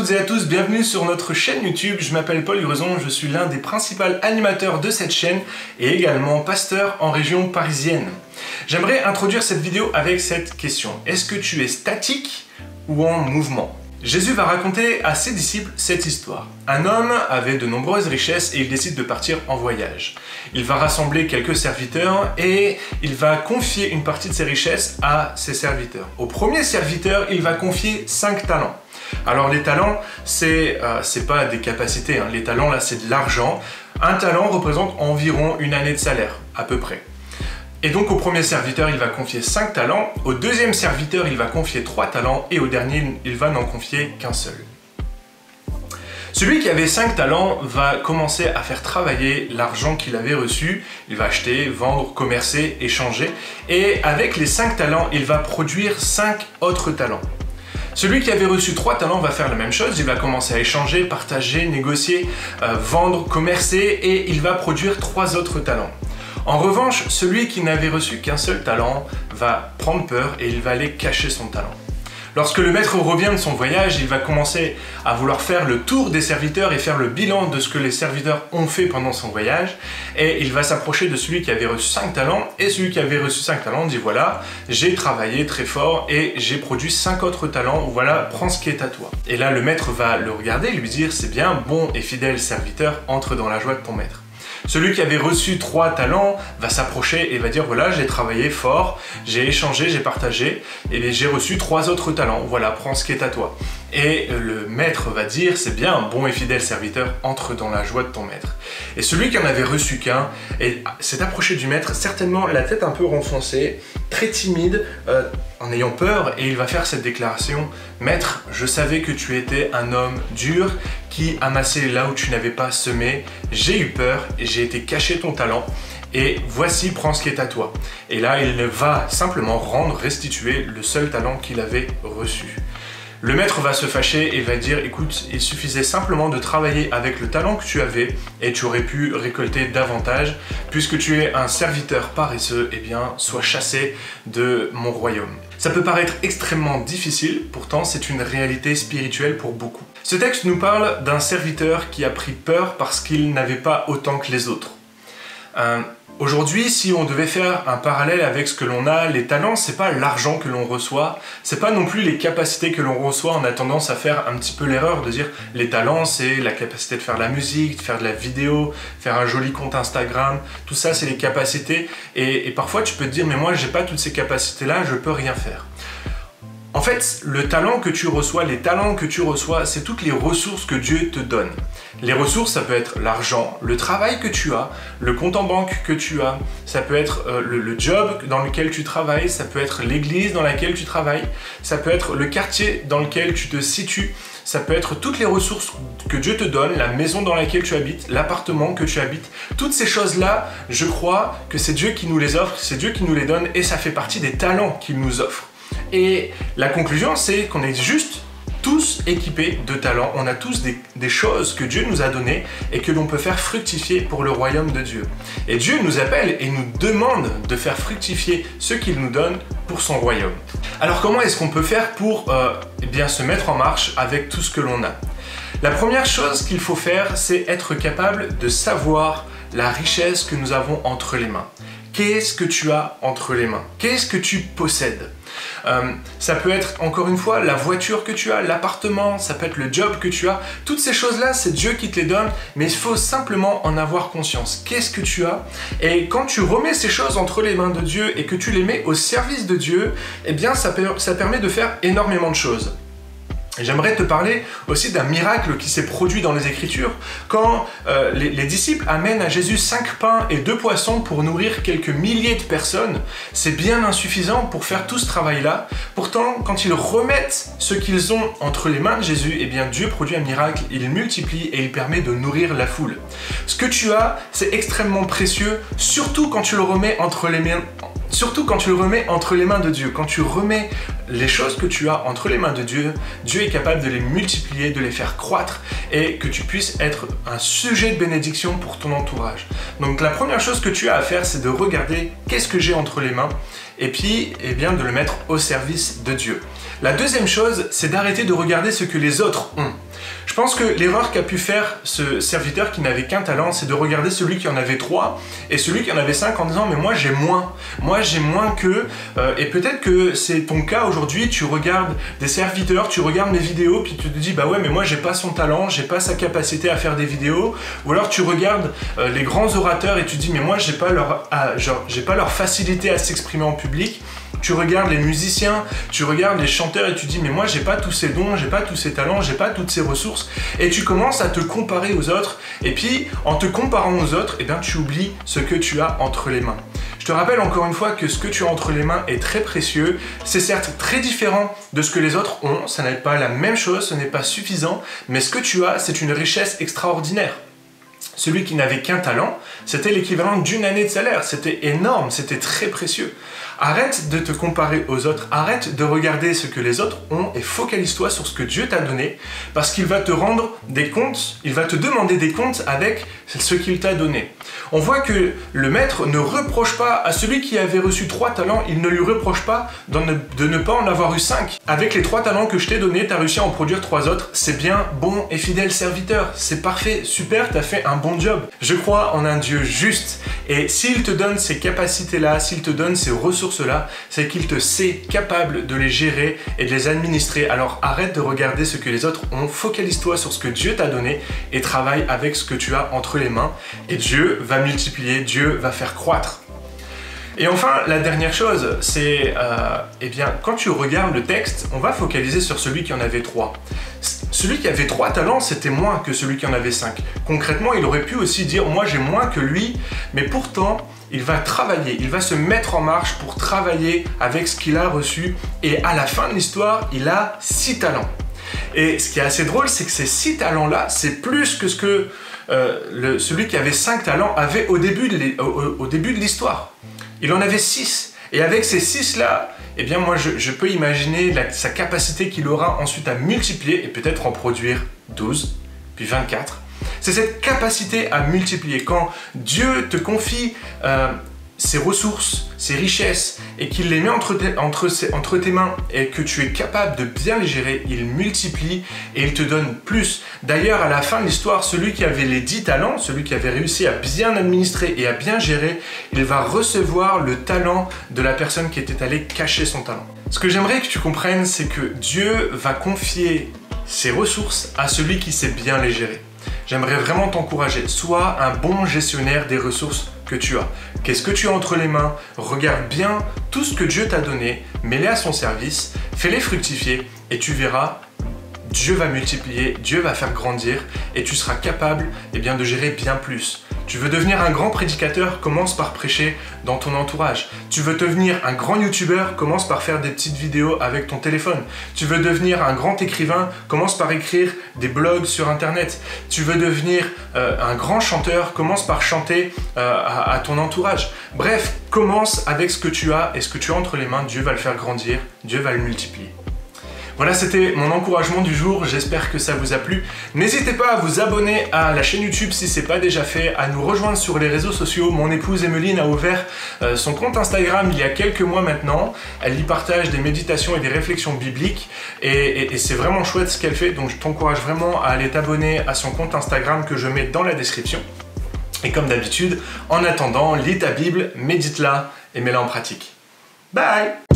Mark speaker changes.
Speaker 1: toutes et à tous, bienvenue sur notre chaîne YouTube. Je m'appelle Paul Gruson, je suis l'un des principaux animateurs de cette chaîne et également pasteur en région parisienne. J'aimerais introduire cette vidéo avec cette question. Est-ce que tu es statique ou en mouvement ? Jésus va raconter à ses disciples cette histoire. Un homme avait de nombreuses richesses et il décide de partir en voyage. Il va rassembler quelques serviteurs et il va confier une partie de ses richesses à ses serviteurs. Au premier serviteur, il va confier 5 talents. Alors les talents, c'est pas des capacités, hein. Les talents là c'est de l'argent. Un talent représente environ une année de salaire, à peu près. Et donc au premier serviteur, il va confier 5 talents, au deuxième serviteur, il va confier 3 talents, et au dernier, il va n'en confier qu'un seul. Celui qui avait 5 talents va commencer à faire travailler l'argent qu'il avait reçu. Il va acheter, vendre, commercer, échanger, et avec les 5 talents, il va produire 5 autres talents. Celui qui avait reçu 3 talents va faire la même chose, il va commencer à échanger, partager, négocier, vendre, commercer, et il va produire 3 autres talents. En revanche, celui qui n'avait reçu qu'un seul talent va prendre peur et il va aller cacher son talent. Lorsque le maître revient de son voyage, il va commencer à vouloir faire le tour des serviteurs et faire le bilan de ce que les serviteurs ont fait pendant son voyage. Et il va s'approcher de celui qui avait reçu 5 talents. Et celui qui avait reçu 5 talents dit voilà, j'ai travaillé très fort et j'ai produit 5 autres talents. Voilà, prends ce qui est à toi. Et là, le maître va le regarder et lui dire c'est bien, bon et fidèle serviteur, entre dans la joie de ton maître. Celui qui avait reçu 3 talents va s'approcher et va dire voilà, j'ai travaillé fort, j'ai échangé, j'ai partagé, et j'ai reçu 3 autres talents, voilà, prends ce qui est à toi. Et le maître va dire c'est bien, bon et fidèle serviteur, entre dans la joie de ton maître. Et celui qui en avait reçu qu'un s'est approché du maître, certainement la tête un peu renfoncée, très timide, en ayant peur, et il va faire cette déclaration: Maître, je savais que tu étais un homme dur qui amassait là où tu n'avais pas semé. J'ai eu peur et j'ai été cacher ton talent. Et voici, prends ce qui est à toi. Et là, il va simplement restituer le seul talent qu'il avait reçu. Le maître va se fâcher et va dire écoute, il suffisait simplement de travailler avec le talent que tu avais et tu aurais pu récolter davantage. Puisque tu es un serviteur paresseux, eh bien, sois chassé de mon royaume. Ça peut paraître extrêmement difficile, pourtant c'est une réalité spirituelle pour beaucoup. Ce texte nous parle d'un serviteur qui a pris peur parce qu'il n'avait pas autant que les autres. Aujourd'hui, si on devait faire un parallèle avec ce que l'on a, les talents, c'est pas l'argent que l'on reçoit, c'est pas non plus les capacités que l'on reçoit. On a tendance à faire un petit peu l'erreur de dire les talents, c'est la capacité de faire de la musique, de faire de la vidéo, faire un joli compte Instagram, tout ça c'est les capacités. Et parfois tu peux te dire mais moi j'ai pas toutes ces capacités-là, je peux rien faire. En fait, le talent que tu reçois, les talents que tu reçois, c'est toutes les ressources que Dieu te donne. Les ressources, ça peut être l'argent, le travail que tu as, le compte en banque que tu as, ça peut être le job dans lequel tu travailles, ça peut être l'église dans laquelle tu travailles, ça peut être le quartier dans lequel tu te situes, ça peut être toutes les ressources que Dieu te donne, la maison dans laquelle tu habites, l'appartement que tu habites. Toutes ces choses-là, je crois que c'est Dieu qui nous les offre, c'est Dieu qui nous les donne et ça fait partie des talents qu'il nous offre. Et la conclusion, c'est qu'on est juste tous équipés de talents. On a tous des choses que Dieu nous a données et que l'on peut faire fructifier pour le royaume de Dieu. Et Dieu nous appelle et nous demande de faire fructifier ce qu'il nous donne pour son royaume. Alors comment est-ce qu'on peut faire pour bien se mettre en marche avec tout ce que l'on a ? La première chose qu'il faut faire, c'est être capable de savoir la richesse que nous avons entre les mains. Qu'est-ce que tu as entre les mains? Qu'est-ce que tu possèdes? Ça peut être, encore une fois, la voiture que tu as, l'appartement, ça peut être le job que tu as. Toutes ces choses-là, c'est Dieu qui te les donne, mais il faut simplement en avoir conscience. Qu'est-ce que tu as? Et quand tu remets ces choses entre les mains de Dieu et que tu les mets au service de Dieu, eh bien, ça permet de faire énormément de choses. J'aimerais te parler aussi d'un miracle qui s'est produit dans les Écritures quand les disciples amènent à Jésus 5 pains et 2 poissons pour nourrir quelques milliers de personnes. C'est bien insuffisant pour faire tout ce travail-là. Pourtant, quand ils remettent ce qu'ils ont entre les mains de Jésus, eh bien Dieu produit un miracle, il multiplie et il permet de nourrir la foule. Ce que tu as, c'est extrêmement précieux, surtout quand tu le remets entre les mains. Surtout quand tu le remets entre les mains de Dieu. Quand tu remets les choses que tu as entre les mains de Dieu, Dieu est capable de les multiplier, de les faire croître et que tu puisses être un sujet de bénédiction pour ton entourage. Donc la première chose que tu as à faire, c'est de regarder qu'est-ce que j'ai entre les mains et puis eh bien, de le mettre au service de Dieu. La deuxième chose, c'est d'arrêter de regarder ce que les autres ont. Je pense que l'erreur qu'a pu faire ce serviteur qui n'avait qu'un talent, c'est de regarder celui qui en avait 3 et celui qui en avait 5 en disant « mais moi j'ai moins qu'eux ». Et peut-être que c'est ton cas aujourd'hui, tu regardes des serviteurs, tu regardes mes vidéos, puis tu te dis « bah ouais, mais moi j'ai pas son talent, j'ai pas sa capacité à faire des vidéos ». Ou alors tu regardes les grands orateurs et tu te dis « mais moi j'ai pas leur facilité à s'exprimer en public ». Tu regardes les musiciens, tu regardes les chanteurs et tu dis mais moi j'ai pas tous ces dons, j'ai pas tous ces talents, j'ai pas toutes ces ressources, et tu commences à te comparer aux autres, et puis en te comparant aux autres, eh bien, tu oublies ce que tu as entre les mains. Je te rappelle encore une fois que ce que tu as entre les mains est très précieux, c'est certes très différent de ce que les autres ont, ça n'est pas la même chose, ce n'est pas suffisant, mais ce que tu as, c'est une richesse extraordinaire. Celui qui n'avait qu'un talent, c'était l'équivalent d'une année de salaire, c'était énorme, c'était très précieux. Arrête de te comparer aux autres, arrête de regarder ce que les autres ont et focalise-toi sur ce que Dieu t'a donné, parce qu'il va te rendre des comptes, il va te demander des comptes avec ce qu'il t'a donné. On voit que le maître ne reproche pas à celui qui avait reçu 3 talents, il ne lui reproche pas de ne pas en avoir eu 5. Avec les 3 talents que je t'ai donnés, tu as réussi à en produire 3 autres, c'est bien, bon et fidèle serviteur, c'est parfait, super, tu as fait un bon job. Je crois en un Dieu juste, et s'il te donne ces capacités-là, s'il te donne ces ressources-là, c'est qu'il te sait capable de les gérer et de les administrer. Alors arrête de regarder ce que les autres ont, focalise-toi sur ce que Dieu t'a donné et travaille avec ce que tu as entre les mains, et Dieu va multiplier, Dieu va faire croître. Et enfin, la dernière chose, c'est, eh bien, quand tu regardes le texte, on va focaliser sur celui qui en avait 3. Celui qui avait 3 talents, c'était moins que celui qui en avait 5. Concrètement, il aurait pu aussi dire, moi j'ai moins que lui, mais pourtant, il va travailler, il va se mettre en marche pour travailler avec ce qu'il a reçu, et à la fin de l'histoire, il a 6 talents. Et ce qui est assez drôle, c'est que ces 6 talents-là, c'est plus que ce que celui qui avait 5 talents avait au début de l'histoire. Il en avait 6. Et avec ces 6-là, eh bien moi je peux imaginer sa capacité qu'il aura ensuite à multiplier et peut-être en produire 12, puis 24. C'est cette capacité à multiplier. Quand Dieu te confie ses ressources, ses richesses, et qu'il les met entre tes mains et que tu es capable de bien les gérer, il multiplie et il te donne plus. D'ailleurs, à la fin de l'histoire, celui qui avait les 10 talents, celui qui avait réussi à bien administrer et à bien gérer, il va recevoir le talent de la personne qui était allée cacher son talent. Ce que j'aimerais que tu comprennes, c'est que Dieu va confier ses ressources à celui qui sait bien les gérer. J'aimerais vraiment t'encourager, sois un bon gestionnaire des ressources que tu as. Qu'est-ce que tu as entre les mains? Regarde bien tout ce que Dieu t'a donné, mets-les à son service, fais-les fructifier et tu verras, Dieu va multiplier, Dieu va faire grandir et tu seras capable de gérer bien plus. Tu veux devenir un grand prédicateur, commence par prêcher dans ton entourage. Tu veux devenir un grand youtubeur, commence par faire des petites vidéos avec ton téléphone. Tu veux devenir un grand écrivain, commence par écrire des blogs sur internet. Tu veux devenir un grand chanteur, commence par chanter à ton entourage. Bref, commence avec ce que tu as et ce que tu as entre les mains, Dieu va le faire grandir, Dieu va le multiplier. Voilà, c'était mon encouragement du jour, j'espère que ça vous a plu. N'hésitez pas à vous abonner à la chaîne YouTube si ce n'est pas déjà fait, à nous rejoindre sur les réseaux sociaux. Mon épouse Emeline a ouvert son compte Instagram il y a quelques mois maintenant. Elle y partage des méditations et des réflexions bibliques et c'est vraiment chouette ce qu'elle fait. Donc je t'encourage vraiment à aller t'abonner à son compte Instagram que je mets dans la description. Et comme d'habitude, en attendant, lis ta Bible, médite-la et mets-la en pratique. Bye!